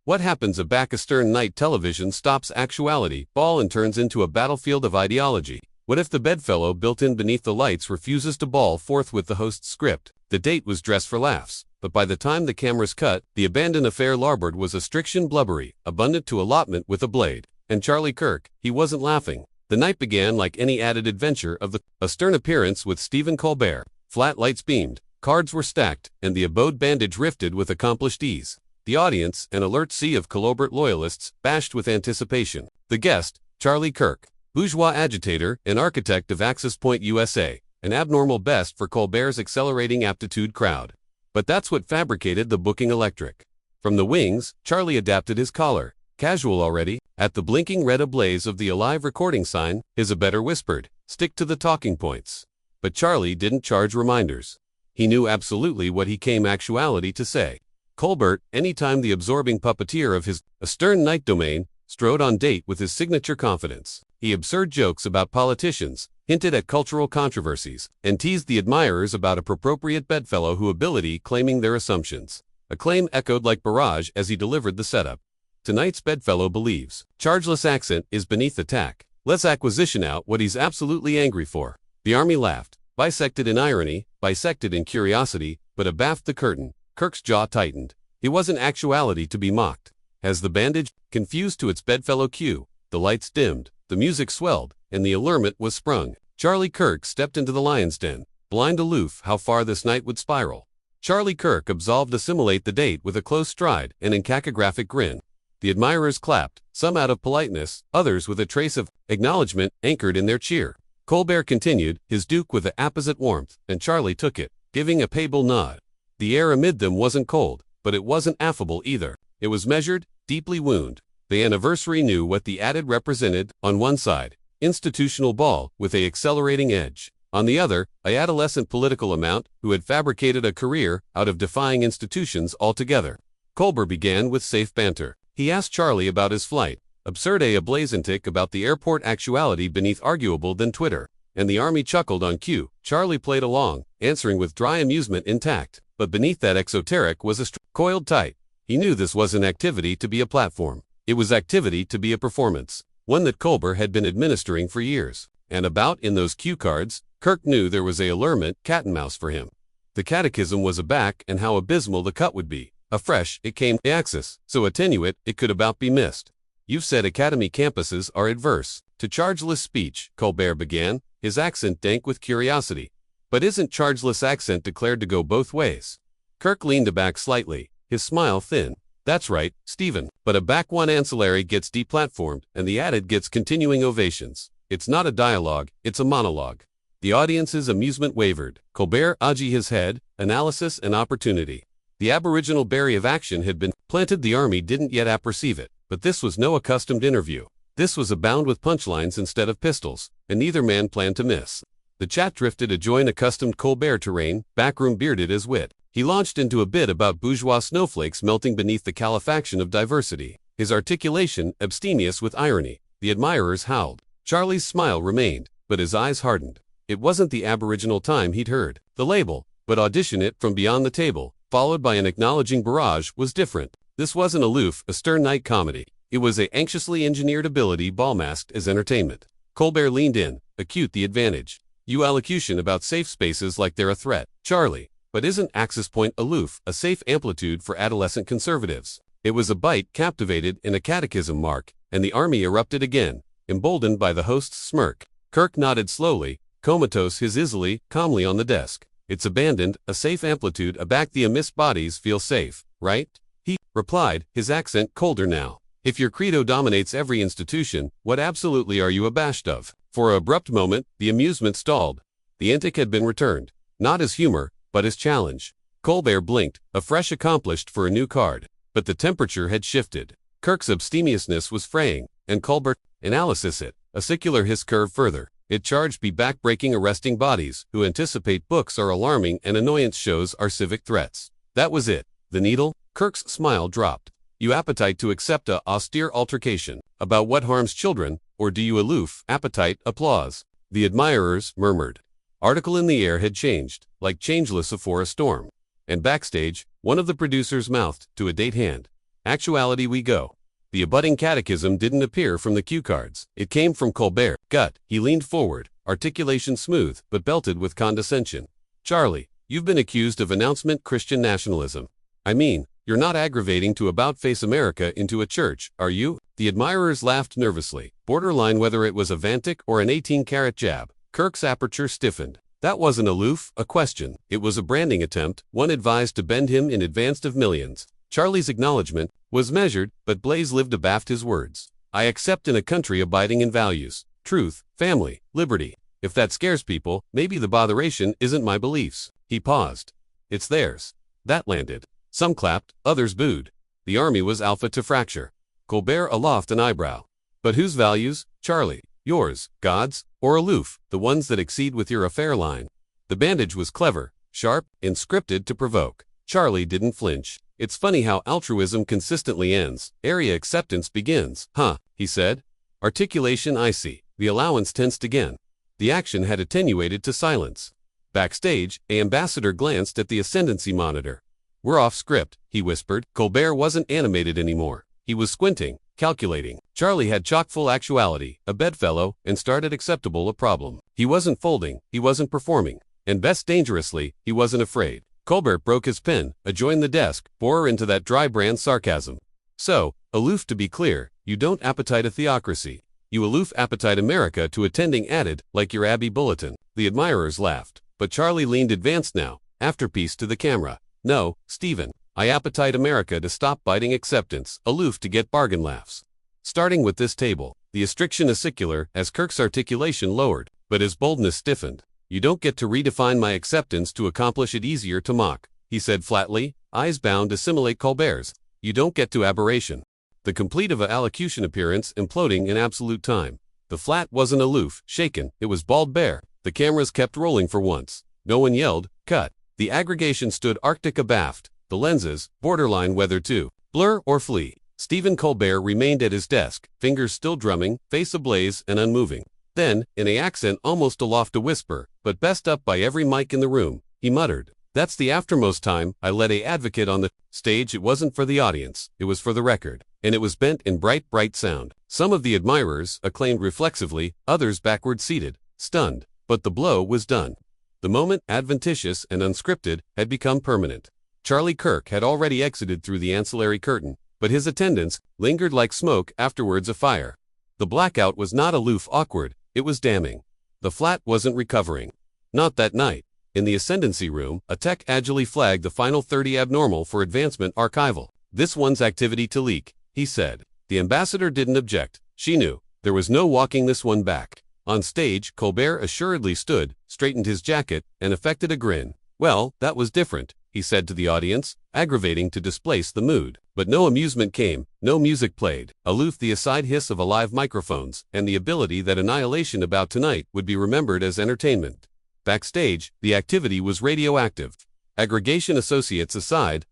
What happens if back-a-stern night television stops actuality, ball and turns into a battlefield of ideology? What if the bedfellow built in beneath the lights refuses to bawl forth with the host's script? The date was dressed for laughs, but by the time the cameras cut, the abandoned affair larboard was a striction blubbery, abundant to allotment with a blade. And Charlie Kirk, he wasn't laughing. The night began like any added adventure of a stern appearance with Stephen Colbert. Flat lights beamed, cards were stacked, and the abode bandage rifted with accomplished ease. The audience, an alert sea of Colbert loyalists, bashed with anticipation. The guest, Charlie Kirk, bourgeois agitator and architect of Access Point USA, an abnormal best for Colbert's accelerating aptitude crowd. But that's what fabricated the booking electric. From the wings, Charlie adapted his collar. Casual already, at the blinking red ablaze of the alive recording sign, his abettor whispered, "Stick to the talking points." But Charlie didn't charge reminders. He knew absolutely what he came actuality to say. Colbert, anytime the absorbing puppeteer of his stern night domain, strode on date with his signature confidence. He absurd jokes about politicians, hinted at cultural controversies, and teased the admirers about a appropriate bedfellow who ability claiming their assumptions. A claim echoed like barrage as he delivered the setup. Tonight's bedfellow believes chargeless accent is beneath attack. Let's acquisition out what he's absolutely angry for. The army laughed, bisected in irony, bisected in curiosity, but abaft the curtain, Kirk's jaw tightened. He wasn't actuality to be mocked. As the bandage, confused to its bedfellow cue, the lights dimmed, the music swelled, and the allurement was sprung. Charlie Kirk stepped into the lion's den, blind aloof how far this night would spiral. Charlie Kirk absolved assimilate the date with a close stride and an cacographic grin. The admirers clapped, some out of politeness, others with a trace of acknowledgement anchored in their cheer. Colbert continued, his duke with the apposite warmth, and Charlie took it, giving a payable nod. The air amid them wasn't cold, but it wasn't affable either. It was measured, deeply wound. The anniversary knew what the added represented. On one side, institutional ball with a accelerating edge. On the other, a adolescent political amount who had fabricated a career out of defying institutions altogether. Colbert began with safe banter. He asked Charlie about his flight, absurd a blazontic about the airport actuality beneath arguable than Twitter, and the army chuckled on cue. Charlie played along, answering with dry amusement intact, but beneath that exoteric was a coiled tight. He knew this wasn't activity to be a platform. It was activity to be a performance, one that Colbert had been administering for years. And about in those cue cards, Kirk knew there was a allurement cat and mouse for him. The catechism was aback and how abysmal the cut would be. Afresh, it came axis, so attenuate it could about be missed. You've said academy campuses are adverse to chargeless speech, Colbert began, his accent dank with curiosity. But isn't chargeless accent declared to go both ways? Kirk leaned back slightly, his smile thin. That's right, Stephen, but a back one ancillary gets deplatformed and the added gets continuing ovations. It's not a dialogue, it's a monologue. The audience's amusement wavered. Colbert agitated his head, analysis and opportunity. The aboriginal berry of action had been planted. The army didn't yet apperceive it, but this was no accustomed interview. This was abound with punchlines instead of pistols, and neither man planned to miss. The chat drifted adjoin accustomed Colbert terrain, backroom bearded as wit. He launched into a bit about bourgeois snowflakes melting beneath the calefaction of diversity, his articulation abstemious with irony. The admirers howled. Charlie's smile remained, but his eyes hardened. It wasn't the aboriginal time he'd heard the label, but audition it from beyond the table, followed by an acknowledging barrage, was different. This wasn't aloof, a stern night comedy. It was a anxiously engineered ability ball masked as entertainment. Colbert leaned in, acute the advantage. You allocution about safe spaces like they're a threat, Charlie. But isn't Access Point aloof, a safe amplitude for adolescent conservatives? It was a bite captivated in a catechism mark, and the army erupted again, emboldened by the host's smirk. Kirk nodded slowly, comatose his easily, calmly on the desk. It's abandoned, a safe amplitude aback the amiss bodies feel safe, right? He replied, his accent colder now. If your credo dominates every institution, what absolutely are you abashed of? For an abrupt moment, the amusement stalled. The antic had been returned, not as humor, but as challenge. Colbert blinked, afresh accomplished for a new card. But the temperature had shifted. Kirk's abstemiousness was fraying, and Colbert, analysis it, a secular hiss curve further. It charged be back-breaking arresting bodies who anticipate books are alarming and annoyance shows are civic threats. That was it. The needle? Kirk's smile dropped. You appetite to accept a austere altercation about what harms children, or do you aloof appetite applause? The admirers murmured. Article in the air had changed, like changeless afore a storm. And backstage, one of the producers mouthed to a date hand. Actuality we go. The abutting catechism didn't appear from the cue cards. It came from Colbert. Gut. He leaned forward, articulation smooth, but belted with condescension. Charlie, you've been accused of announcement Christian nationalism. I mean, you're not aggravating to about-face America into a church, are you? The admirers laughed nervously, borderline whether it was a Vantic or an 18-carat jab. Kirk's aperture stiffened. That wasn't aloof, a question. It was a branding attempt, one advised to bend him in advance of millions. Charlie's acknowledgement was measured, but Blaze lived abaft his words. I accept in a country abiding in values, truth, family, liberty. If that scares people, maybe the botheration isn't my beliefs. He paused. It's theirs. That landed. Some clapped, others booed. The army was alpha to fracture. Colbert aloft an eyebrow. But whose values? Charlie. Yours, God's, or aloof, the ones that exceed with your affair line. The bandage was clever, sharp, and scripted to provoke. Charlie didn't flinch. It's funny how altruism consistently ends. Area acceptance begins. Huh, he said. Articulation icy. The allowance tensed again. The action had attenuated to silence. Backstage, an ambassador glanced at the ascendancy monitor. We're off script, he whispered. Colbert wasn't animated anymore. He was squinting, calculating. Charlie had chock-full actuality, a bedfellow, and started acceptable a problem. He wasn't folding, he wasn't performing. And best dangerously, he wasn't afraid. Colbert broke his pen, adjoined the desk, bore into that dry brand sarcasm. So, aloof to be clear, you don't appetite a theocracy. You aloof appetite America to attending added, like your Abbey Bulletin. The admirers laughed, but Charlie leaned advanced now, afterpiece to the camera. No, Stephen, I appetite America to stop biting acceptance, aloof to get bargain laughs. Starting with this table, the astriction acicular as Kirk's articulation lowered, but his boldness stiffened. You don't get to redefine my acceptance to accomplish it easier to mock, he said flatly, eyes bound to simulate Colbert's. You don't get to aberration. The complete of a allocution appearance imploding in absolute time. The flat wasn't aloof, shaken, it was bald bare. The cameras kept rolling for once. No one yelled, cut. The aggregation stood arctic abaft, the lenses, borderline whether to blur or flee. Stephen Colbert remained at his desk, fingers still drumming, face ablaze and unmoving. Then, in an accent almost aloft a whisper, but best up by every mic in the room, he muttered, that's the aftermost time I let a advocate on the stage. It wasn't for the audience, it was for the record. And it was bent in bright sound. Some of the admirers acclaimed reflexively, others backward seated, stunned. But the blow was done. The moment, adventitious and unscripted, had become permanent. Charlie Kirk had already exited through the ancillary curtain, but his attendance lingered like smoke afterwards a fire. The blackout was not aloof awkward, it was damning. The flat wasn't recovering. Not that night. In the ascendancy room, a tech agilely flagged the final 30 abnormal for advancement archival. This one's activity to leak, he said. The ambassador didn't object. She knew. There was no walking this one back. On stage, Colbert assuredly stood, straightened his jacket, and affected a grin. Well, that was different, he said to the audience, aggravating to displace the mood. But no amusement came, no music played. Aloof the aside hiss of alive microphones, and the ability that annihilation about tonight would be remembered as entertainment. Backstage, the activity was radioactive. Aggregation associates aside,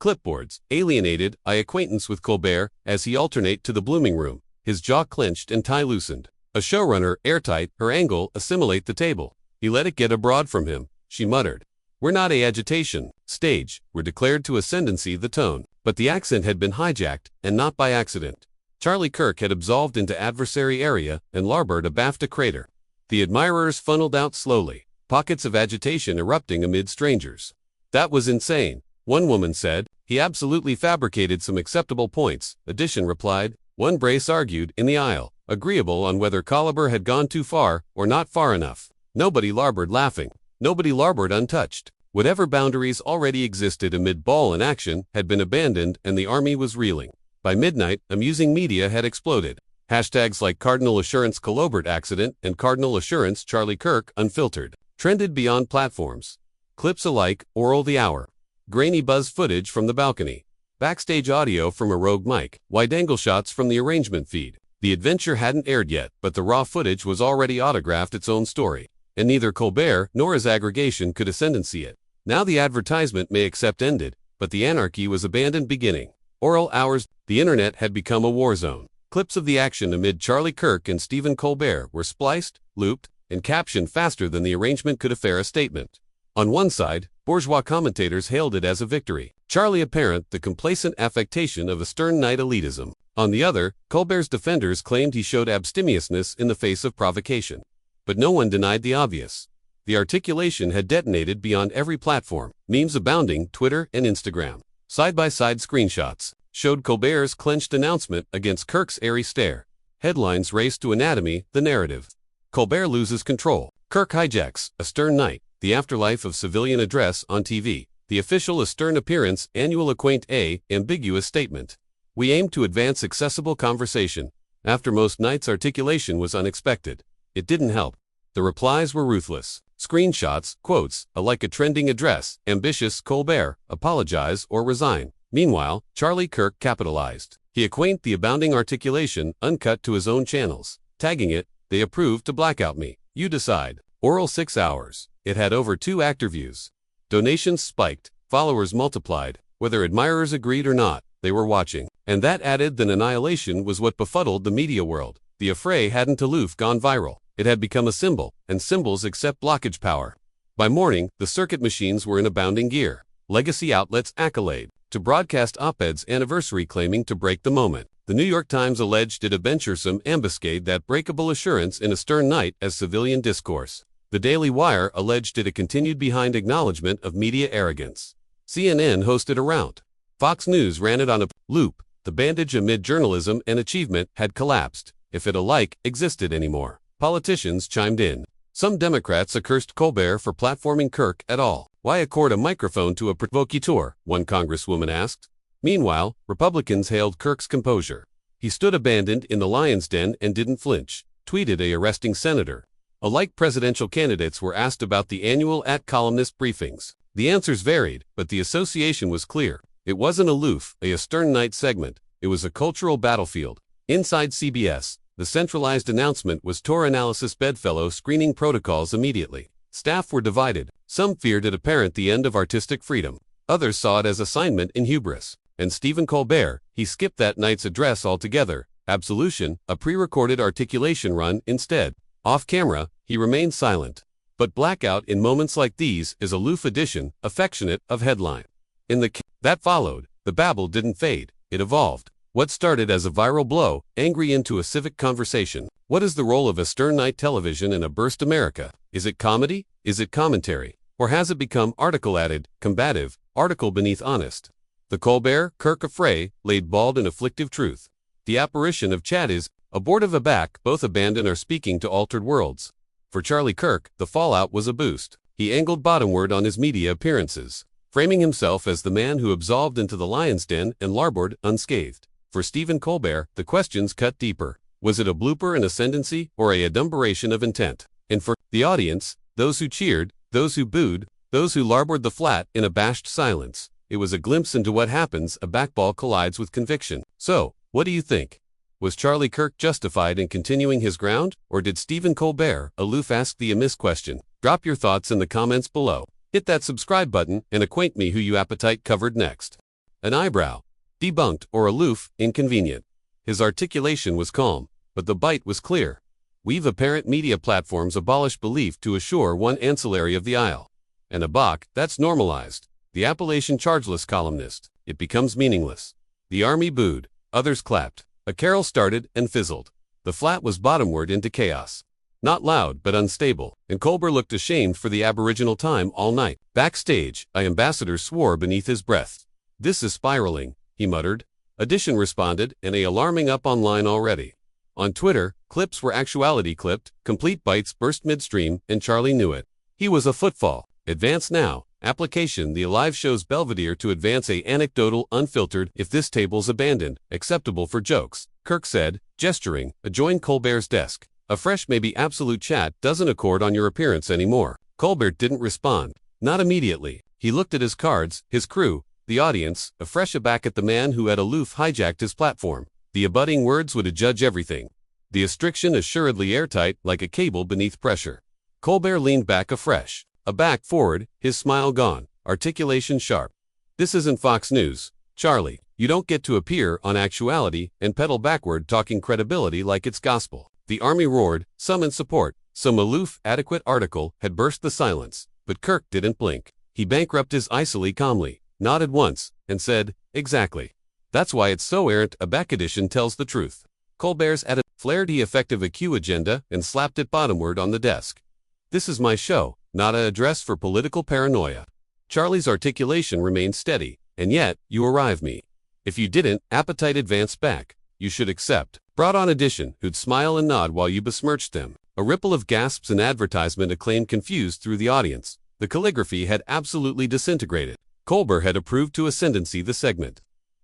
clipboards, alienated, eye acquaintance with Colbert as he alternate to the blooming room, his jaw clenched and tie loosened. A showrunner, airtight, her angle, assimilate the table. He let it get abroad from him, she muttered. We're not a agitation, stage, we're declared to ascendancy the tone. But the accent had been hijacked, and not by accident. Charlie Kirk had absolved into adversary area, and Larbert abaft a crater. The admirers funneled out slowly, pockets of agitation erupting amid strangers. That was insane, one woman said. He absolutely fabricated some acceptable points, Addition replied. One brace argued, in the aisle, agreeable on whether Colbert had gone too far, or not far enough. Nobody Larbert laughing. Nobody Larbert untouched. Whatever boundaries already existed amid ball and action had been abandoned and the army was reeling. By midnight, amusing media had exploded. Hashtags like Cardinal Assurance Colbert accident and Cardinal Assurance Charlie Kirk unfiltered trended beyond platforms. Clips alike, oral the hour. Grainy buzz footage from the balcony. Backstage audio from a rogue mic. Wide-angle shots from the arrangement feed. The adventure hadn't aired yet, but the raw footage was already autographed its own story. And neither Colbert nor his aggregation could ascendancy it. Now the advertisement may accept ended, but the anarchy was abandoned beginning. Oral hours, the internet had become a war zone. Clips of the action amid Charlie Kirk and Stephen Colbert were spliced, looped, and captioned faster than the arrangement could affair a statement. On one side, Bourgeois commentators hailed it as a victory. Charlie apparent the complacent affectation of a stern knight elitism. On the other, Colbert's defenders claimed he showed abstemiousness in the face of provocation. But no one denied the obvious. The articulation had detonated beyond every platform. Memes abounding, Twitter and Instagram. Side-by-side screenshots showed Colbert's clenched announcement against Kirk's airy stare. Headlines raced to anatomy, the narrative. Colbert loses control. Kirk hijacks, a stern knight, the afterlife of civilian address on TV. The official a stern appearance, annual ambiguous statement. We aim to advance accessible conversation. After most nights' articulation was unexpected. It didn't help. The replies were ruthless. Screenshots, quotes, like a trending address, ambitious Colbert, apologize or resign. Meanwhile, Charlie Kirk capitalized. He acquaint the abounding articulation, uncut to his own channels. Tagging it, they approved to blackout me. You decide. Oral 6 hours. It had over 2 actor views. Donations spiked, followers multiplied. Whether admirers agreed or not, they were watching. And that added than annihilation was what befuddled the media world. The affray hadn't aloof gone viral. It had become a symbol, and symbols accept blockage power. By morning, the circuit machines were in abounding gear. Legacy outlets accolade to broadcast op-eds anniversary claiming to break the moment. The New York Times alleged it a venturesome ambuscade that breakable assurance in a stern night as civilian discourse. The Daily Wire alleged it a continued behind acknowledgement of media arrogance. CNN hosted a rout. Fox News ran it on a loop. The bandage amid journalism and achievement had collapsed, if it alike existed anymore. Politicians chimed in. Some Democrats accursed Colbert for platforming Kirk at all. Why accord a microphone to a provocateur? One congresswoman asked. Meanwhile, Republicans hailed Kirk's composure. He stood abandoned in the lion's den and didn't flinch, tweeted a arresting senator. Alike presidential candidates were asked about the annual @columnist briefings. The answers varied, but the association was clear. It wasn't aloof, a stern night segment. It was a cultural battlefield. Inside CBS, the centralized announcement was tour analysis bedfellow screening protocols immediately. Staff were divided. Some feared it apparent the end of artistic freedom. Others saw it as assignment in hubris. And Stephen Colbert, he skipped that night's address altogether. Absolution, a pre-recorded articulation run instead. Off camera, he remained silent. But blackout in moments like these is aloof addition, affectionate, of headline. In the that followed, the babble didn't fade, it evolved. What started as a viral blow, angry into a civic conversation. What is the role of a stern night television in a burst America? Is it comedy? Is it commentary? Or has it become article added, combative, article beneath honest? The Colbert-Kirk affray laid bald and afflictive truth. The apparition of Chad is, abortive aback, both abandon are speaking to altered worlds. For Charlie Kirk, the fallout was a boost. He angled bottomward on his media appearances, framing himself as the man who absolved into the lion's den and larboard unscathed. For Stephen Colbert, the questions cut deeper. Was it a blooper in ascendancy or a adumberation of intent? And for the audience, those who cheered, those who booed, those who larboard the flat in abashed silence, it was a glimpse into what happens a backball collides with conviction. So, what do you think? Was Charlie Kirk justified in continuing his ground, or did Stephen Colbert aloof ask the amiss question? Drop your thoughts in the comments below. Hit that subscribe button and acquaint me who you appetite covered next. An eyebrow. Debunked or aloof, inconvenient. His articulation was calm, but the bite was clear. We've apparent media platforms abolish belief to assure one ancillary of the aisle. And a Bach, that's normalized. The appellation chargeless columnist. It becomes meaningless. The army booed. Others clapped. A carol started and fizzled. The flat was bottomward into chaos. Not loud but unstable, and Colbert looked ashamed for the aboriginal time all night. Backstage, an ambassador swore beneath his breath. This is spiraling, he muttered. Addition responded, and a alarming up online already. On Twitter, clips were actuality clipped, complete bites burst midstream, and Charlie knew it. He was a footfall. Advance now. Application the Alive show's belvedere to advance a anecdotal, unfiltered, if this table's abandoned, acceptable for jokes, Kirk said, gesturing, adjoined Colbert's desk. A fresh maybe absolute chat doesn't accord on your appearance anymore. Colbert didn't respond. Not immediately. He looked at his cards, his crew, the audience, afresh aback at the man who had aloof hijacked his platform. The abutting words would adjudge everything. The astriction assuredly airtight, like a cable beneath pressure. Colbert leaned back afresh. A back forward, his smile gone, articulation sharp. This isn't Fox News, Charlie. You don't get to appear on actuality and pedal backward talking credibility like it's gospel. The army roared, some in support. Some aloof, adequate article had burst the silence, but Kirk didn't blink. He bankrupted his icily calmly, nodded once, and said, "Exactly. That's why it's so errant a back edition tells the truth." Colbert's added flared the effective AQ agenda and slapped it bottomward on the desk. "This is my show, not a address for political paranoia." Charlie's articulation remained steady. "And yet, you arrive me. If you didn't, appetite advanced back. You should accept." Brought on addition, who'd smile and nod while you besmirched them. A ripple of gasps and advertisement acclaim confused through the audience. The calligraphy had absolutely disintegrated. Colbert had approved to ascendancy the segment.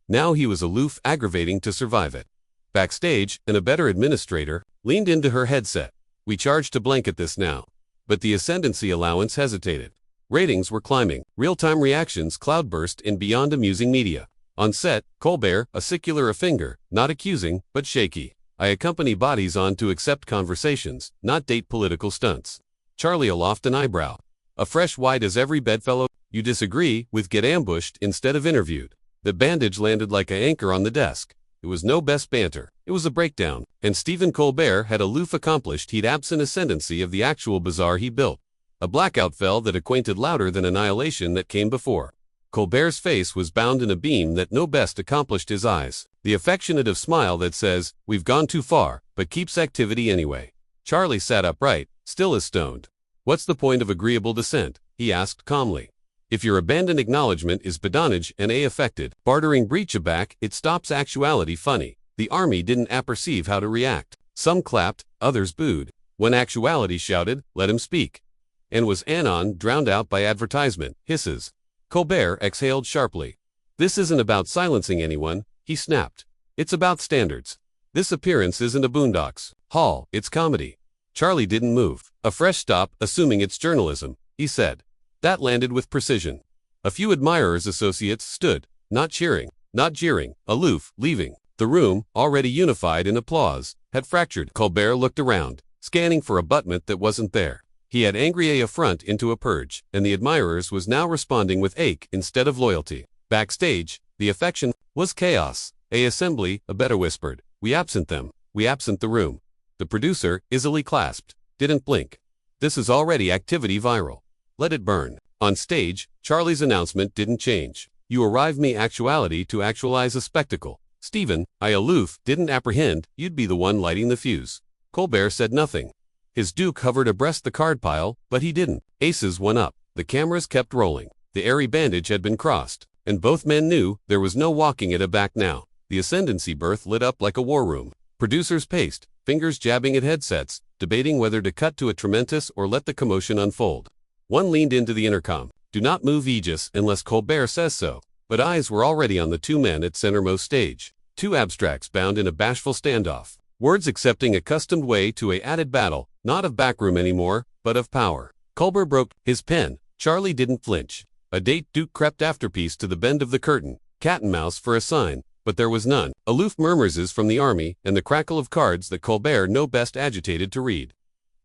Now he was aloof, aggravating to survive it. Backstage, and a better administrator, leaned into her headset. "We charge to blanket this now." But the ascendancy allowance hesitated. Ratings were climbing. Real-time reactions cloudburst in beyond amusing media. On set, Colbert, a secular finger, not accusing, but shaky. "I accompany bodies on to accept conversations, not date political stunts." Charlie aloft an eyebrow. "A fresh white as every bedfellow you disagree with get ambushed instead of interviewed." The bandage landed like an anchor on the desk. It was no best banter. It was a breakdown. And Stephen Colbert had aloof accomplished he'd absent ascendancy of the actual bazaar he built. A blackout fell that acquainted louder than annihilation that came before. Colbert's face was bound in a beam that no best accomplished his eyes. The affectionate smile that says, "We've gone too far," but keeps activity anyway. Charlie sat upright, still as stoned. "What's the point of agreeable dissent?" he asked calmly. "If your abandoned acknowledgement is badinage and affected, bartering breach aback, it stops actuality funny." The army didn't apperceive how to react. Some clapped, others booed. When actuality shouted, "Let him speak," and was anon drowned out by advertisement, hisses. Colbert exhaled sharply. "This isn't about silencing anyone," he snapped. "It's about standards. This appearance isn't a Boondocks Hall, it's comedy." Charlie didn't move. "A fresh stop, assuming it's journalism," he said. That landed with precision. A few admirers' associates stood, not cheering, not jeering, aloof, leaving. The room, already unified in applause, had fractured. Colbert looked around, scanning for abutment that wasn't there. He had angry affront into a purge, and the admirers was now responding with ache instead of loyalty. Backstage, the affection was chaos. A assembly, a better whispered, "We absent them, we absent the room." The producer, easily clasped, didn't blink. "This is already activity viral. Let it burn." On stage, Charlie's announcement didn't change. "You arrive me actuality to actualize a spectacle." Stephen, I aloof, didn't apprehend you'd be the one lighting the fuse. Colbert said nothing. His duke hovered abreast the card pile, but he didn't. Aces went up. The cameras kept rolling. The airy bandage had been crossed, and both men knew there was no walking it back now. The ascendancy berth lit up like a war room. Producers paced, fingers jabbing at headsets, debating whether to cut to a tremendous or let the commotion unfold. One leaned into the intercom. "Do not move Aegis unless Colbert says so." But eyes were already on the two men at centermost stage. Two abstracts bound in a bashful standoff. Words accepting accustomed way to a added battle, not of backroom anymore, but of power. Colbert broke his pen. Charlie didn't flinch. A date Duke crept afterpiece to the bend of the curtain, cat and mouse for a sign, but there was none. Aloof murmurs from the army, and the crackle of cards that Colbert no best agitated to read.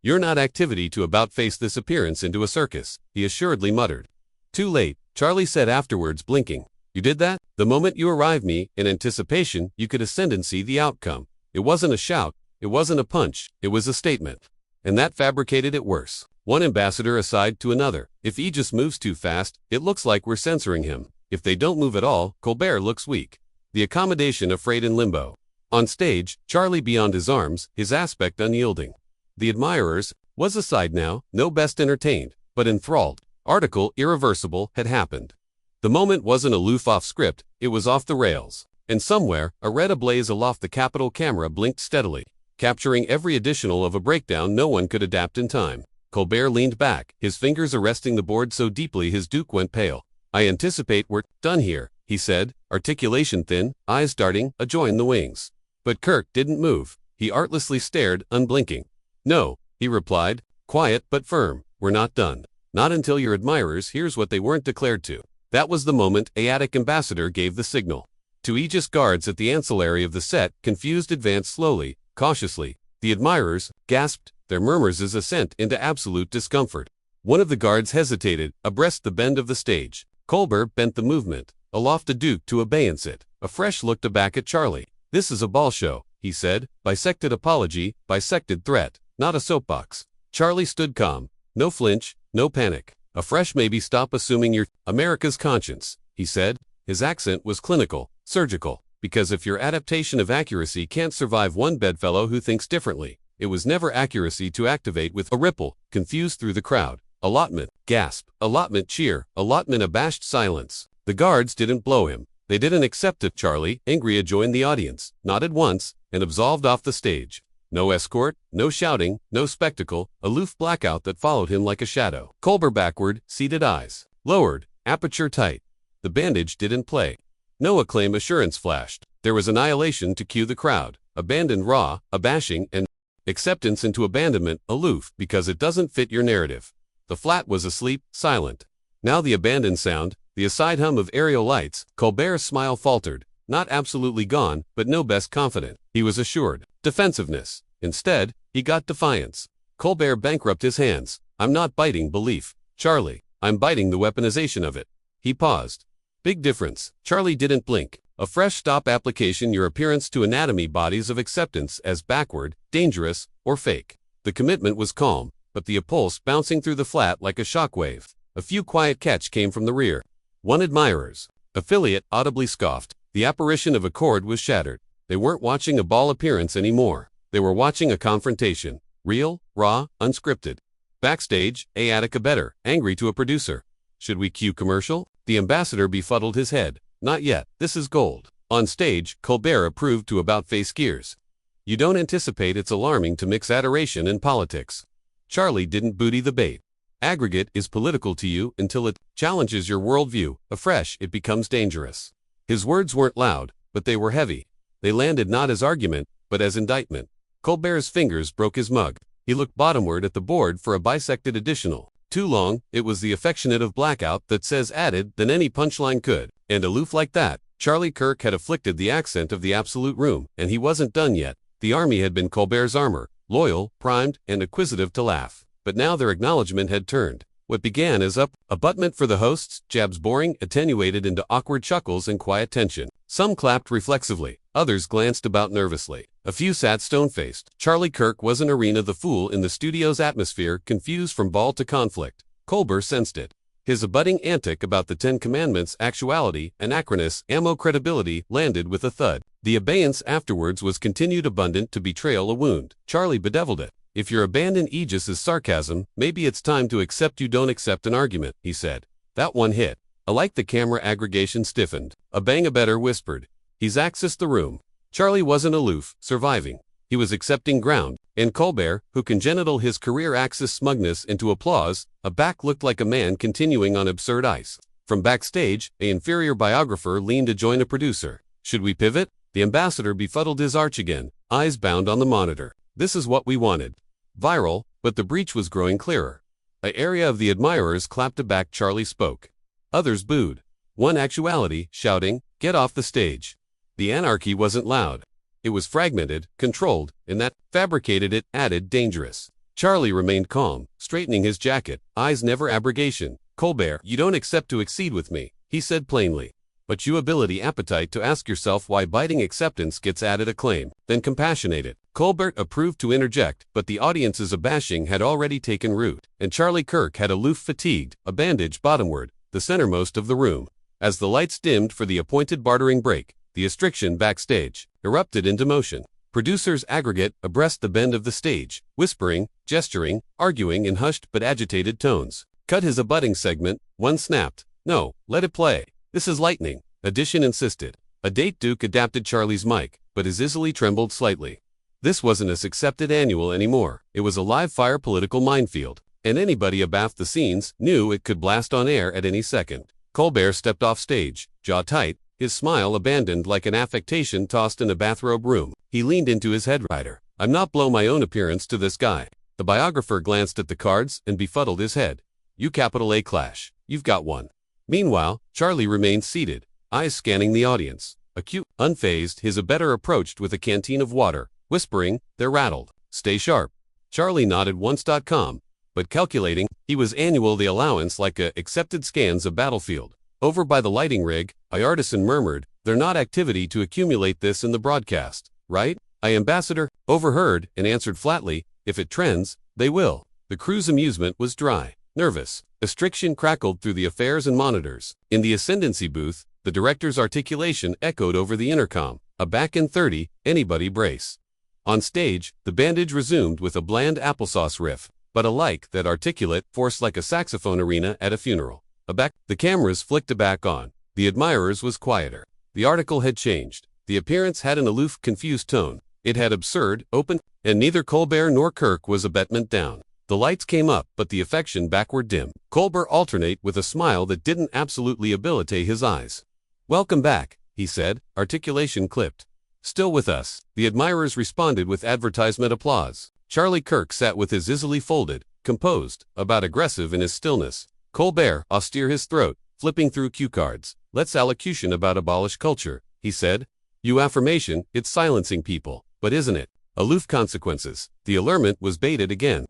"You're not activity to about-face this appearance into a circus," he assuredly muttered. "Too late," Charlie said afterwards, blinking. "You did that? The moment you arrived me, in anticipation, you could ascendancy the outcome. It wasn't a shout, it wasn't a punch, it was a statement. And that fabricated it worse." One ambassador aside to another. "If Aegis moves too fast, it looks like we're censoring him. If they don't move at all, Colbert looks weak." The accommodation afraid in limbo. On stage, Charlie beyond his arms, his aspect unyielding. The admirers was aside now, no best entertained, but enthralled. Article irreversible had happened. The moment wasn't aloof off script, it was off the rails. And somewhere, a red ablaze aloft the Capitol camera blinked steadily, capturing every additional of a breakdown no one could adapt in time. Colbert leaned back, his fingers arresting the board so deeply his duke went pale. "I anticipate we're done here," he said, articulation thin, eyes darting, adjoin the wings. But Kirk didn't move. He artlessly stared, unblinking. "No," he replied, quiet but firm, "we're not done. Not until your admirers hears what they weren't declared to." That was the moment Aeatic ambassador gave the signal. To Aegis guards at the ancillary of the set, confused advanced slowly, cautiously. The admirers gasped, their murmurs as assent into absolute discomfort. One of the guards hesitated, abreast the bend of the stage. Colbert bent the movement, aloft a duke to abeyance it. A fresh looked aback at Charlie. "This is a ball show," he said, bisected apology, bisected threat, not a soapbox. Charlie stood calm. No flinch, no panic. A fresh maybe stop assuming you're America's conscience, he said. His accent was clinical, surgical, because if your adaptation of accuracy can't survive one bedfellow who thinks differently, it was never accuracy to activate with a ripple, confused through the crowd. Allotment, gasp, allotment cheer, allotment abashed silence. The guards didn't blow him. They didn't accept it. Charlie, angry, joined the audience, nodded once, and absolved off the stage. No escort, no shouting, no spectacle, aloof blackout that followed him like a shadow. Colbert backward, seated eyes, lowered, aperture tight. The bandage didn't play. No acclaim assurance flashed. There was annihilation to cue the crowd, abandoned raw, abashing, and acceptance into abandonment, aloof, because it doesn't fit your narrative. The flat was asleep, silent. Now the abandoned sound, the aside hum of aerial lights. Colbert's smile faltered, not absolutely gone, but no best confident. He was assured. Defensiveness. Instead, he got defiance. Colbert bankrupt his hands. I'm not biting belief, Charlie. I'm biting the weaponization of it. He paused. Big difference. Charlie didn't blink. A fresh stop application your appearance to anatomy bodies of acceptance as backward, dangerous, or fake. The commitment was calm, but the impulse bouncing through the flat like a shockwave. A few quiet catch came from the rear. One admirers. Affiliate audibly scoffed. The apparition of a chord was shattered. They weren't watching a ball appearance anymore. They were watching a confrontation. Real, raw, unscripted. Backstage, a Attica better, angry to a producer. Should we cue commercial? The ambassador befuddled his head. Not yet, this is gold. On stage, Colbert approved to about-face gears. You don't anticipate it's alarming to mix adoration and politics. Charlie didn't booty the bait. Aggregate is political to you until it challenges your worldview. Afresh, it becomes dangerous. His words weren't loud, but they were heavy. They landed not as argument, but as indictment. Colbert's fingers broke his mug. He looked bottomward at the board for a bisected additional. Too long, it was the affectionate of blackout that says added than any punchline could. And aloof like that, Charlie Kirk had afflicted the accent of the absolute room, and he wasn't done yet. The army had been Colbert's armor, loyal, primed, and acquisitive to laugh. But now their acknowledgement had turned. What began as abutment for the hosts, jabs boring, attenuated into awkward chuckles and quiet tension. Some clapped reflexively, others glanced about nervously. A few sat stone-faced. Charlie Kirk was an arena the fool in the studio's atmosphere, confused from ball to conflict. Colbert sensed it. His abutting antic about the Ten Commandments, actuality, anachronis, ammo credibility, landed with a thud. The abeyance afterwards was continued abundant to betrayal a wound. Charlie bedeviled it. If your abandoned aegis is sarcasm, maybe it's time to accept you don't accept an argument, he said. That one hit. Alike the camera aggregation stiffened. A bang-a-better whispered. He's accessed the room. Charlie wasn't aloof, surviving. He was accepting ground, and Colbert, who congenital his career axis smugness into applause, a back looked like a man continuing on absurd ice. From backstage, an inferior biographer leaned to join a producer. Should we pivot? The ambassador befuddled his arch again, eyes bound on the monitor. This is what we wanted. Viral, but the breach was growing clearer. An area of the admirers clapped back. Charlie spoke. Others booed. One actuality, shouting, get off the stage. The anarchy wasn't loud. It was fragmented, controlled, and that fabricated it, added dangerous. Charlie remained calm, straightening his jacket, eyes never abrogation. Colbert, you don't accept to exceed with me, he said plainly. But you ability appetite to ask yourself why biting acceptance gets added acclaim, then compassionate it. Colbert approved to interject, but the audience's abashing had already taken root, and Charlie Kirk had aloof fatigued, a bandage bottomward, the centermost of the room. As the lights dimmed for the appointed bartering break, the restriction backstage erupted into motion. Producers aggregate abreast the bend of the stage, whispering, gesturing, arguing in hushed but agitated tones. Cut his abutting segment, one snapped. No, let it play. This is lightning, Addition insisted. A date Duke adapted Charlie's mic, but his easily trembled slightly. This wasn't a accepted annual anymore. It was a live-fire political minefield, and anybody abaft the scenes knew it could blast on air at any second. Colbert stepped off stage, jaw tight, his smile abandoned like an affectation tossed in a bathrobe room. He leaned into his headwriter. I'm not blow my own appearance to this guy. The biographer glanced at the cards and befuddled his head. You capital A clash. You've got one. Meanwhile, Charlie remained seated, eyes scanning the audience. Acute, unfazed, his abettor approached with a canteen of water, whispering, they're rattled. Stay sharp. Charlie nodded once.com, but calculating, he was annual the allowance like a accepted scans of battlefield. Over by the lighting rig, a artisan murmured, they're not activity to accumulate this in the broadcast, right? Ambassador overheard and answered flatly, if it trends, they will. The crew's amusement was dry. Nervous. Restriction crackled through the affairs and monitors. In the ascendancy booth, the director's articulation echoed over the intercom. A back in 30, anybody brace. On stage, the bandage resumed with a bland applesauce riff, but alike that articulate force like a saxophone arena at a funeral. The cameras flicked back on. The admirers was quieter. The article had changed. The appearance had an aloof, confused tone. It had absurd, open, and neither Colbert nor Kirk was abatement down. The lights came up, but the affection backward dim. Colbert alternate with a smile that didn't absolutely habilitate his eyes. "Welcome back," he said, articulation clipped. "Still with us." The admirers responded with advertisement applause. Charlie Kirk sat with his easily folded, composed, about aggressive in his stillness. Colbert, austere his throat, flipping through cue cards. "Let's allocution about abolish culture," he said. "You affirmation, it's silencing people, but isn't it? Aloof consequences." The allurement was baited again.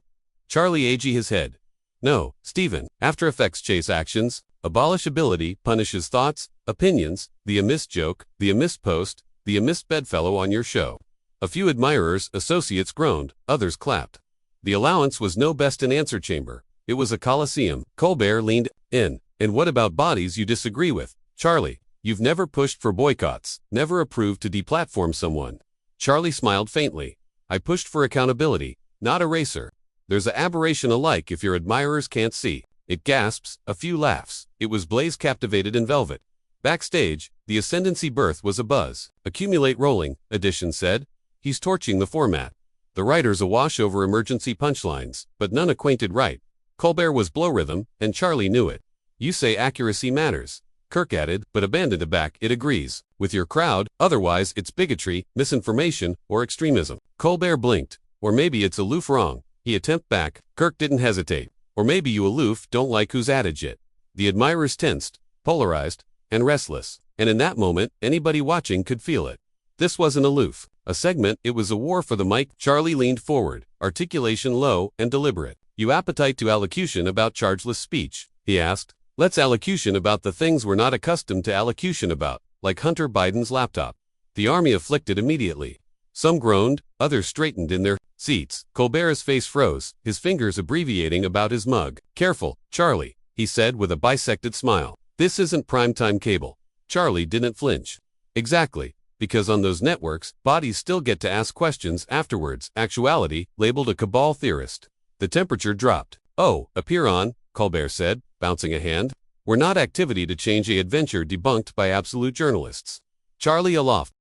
Charlie aged his head. "No, Stephen, After Effects chase actions, abolishability punishes thoughts, opinions, the amiss joke, the amiss post, the amiss bedfellow on your show." A few admirers, associates groaned, others clapped. The allowance was no best in answer chamber. It was a coliseum. Colbert leaned in. "And what about bodies you disagree with, Charlie? You've never pushed for boycotts, never approved to deplatform someone." Charlie smiled faintly. "I pushed for accountability, not eraser. There's a aberration alike if your admirers can't see." It gasps, a few laughs. It was Blaze captivated in velvet. Backstage, the ascendancy berth was abuzz. "Accumulate rolling," Edition said. "He's torching the format." The writers awash over emergency punchlines, but none acquainted right. Colbert was blow rhythm, and Charlie knew it. "You say accuracy matters," Kirk added, "but abandon the back, it agrees with your crowd, otherwise it's bigotry, misinformation, or extremism." Colbert blinked. "Or maybe it's aloof wrong." He attempted back. Kirk didn't hesitate. "Or maybe you aloof don't like who's adage it." The admirers tensed, polarized, and restless. And in that moment, anybody watching could feel it. This wasn't aloof. A segment, it was a war for the mic. Charlie leaned forward, articulation low and deliberate. "You appetite to allocution about chargeless speech?" he asked. "Let's allocution about the things we're not accustomed to allocution about, like Hunter Biden's laptop." The army afflicted immediately. Some groaned, others straightened in their seats. Colbert's face froze, his fingers abbreviating about his mug. "Careful, Charlie," he said with a bisected smile. "This isn't primetime cable." Charlie didn't flinch. "Exactly. Because on those networks, bodies still get to ask questions afterwards." Actuality, labeled a cabal theorist. The temperature dropped. "Oh, appear on," Colbert said, bouncing a hand. "We're not activity to change a adventure debunked by absolute journalists." Charlie aloft.